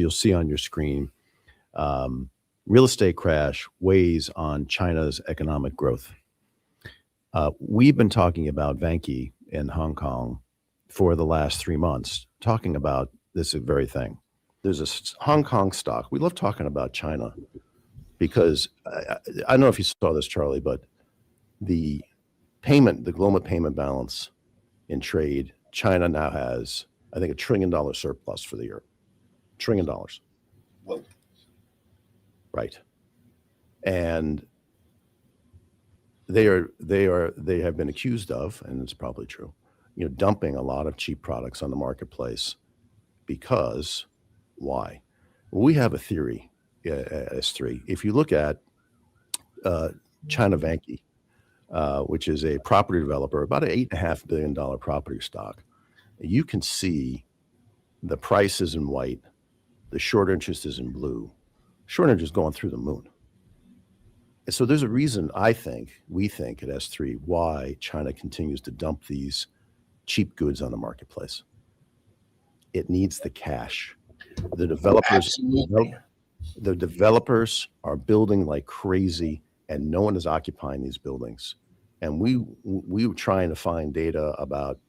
you'll see on your screen, real estate crash weighs on China's economic growth. We've been talking about Vanke in Hong Kong for the last 3 months, talking about this very thing. There's a Hong Kong stock. We love talking about China because I don't know if you saw this, Charlie, but the global payment balance in trade, China now has, I think, $1 trillion surplus for the year. $1 trillion. Whoa. Right. And they have been accused of, and it's probably true, dumping a lot of cheap products on the marketplace. Because why? Well, we have a theory at S3. If you look at China Vanke, which is a property developer, about an $8.5 billion property stock, you can see the price is in white, the short interest is in blue. Short interest is going through the moon. And so there's a reason we think at S3 why China continues to dump these cheap goods on the marketplace. It needs the cash. The developers are building like crazy, and no one is occupying these buildings. And we were trying to find data about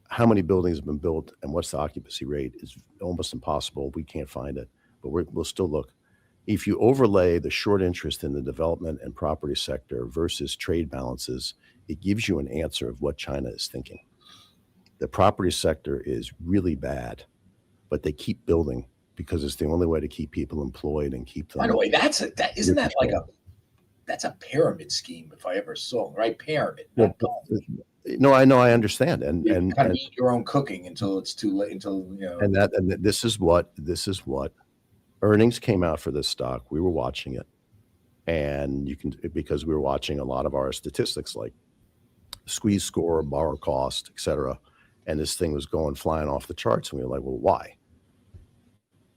how many buildings have been built and what's the occupancy rate. Is almost impossible. We can't find it, but we'll still look. If you overlay the short interest in the development and property sector versus trade balances, it gives you an answer of what China is thinking. The property sector is really bad, but they keep building because it's the only way to keep people employed and keep them. By the way, that's a pyramid scheme if I ever saw, right? Pyramid. No, I know, I understand, and kind of eat your own cooking until it's too late. And this is what earnings came out for this stock. We were watching it, and because we were watching a lot of our statistics like squeeze score, borrow cost, etc. And this thing was flying off the charts, and we were like, well, why?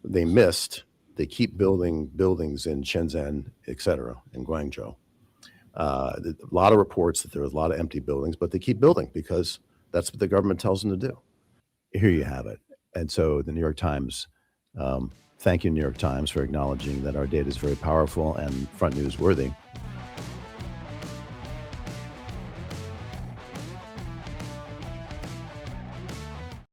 They missed. They keep building buildings in Shenzhen, etc., in Guangzhou. A lot of reports that there was a lot of empty buildings, but they keep building because that's what the government tells them to do. Here you have it. And so the New York Times, thank you, New York Times, for acknowledging that our data is very powerful and front news worthy.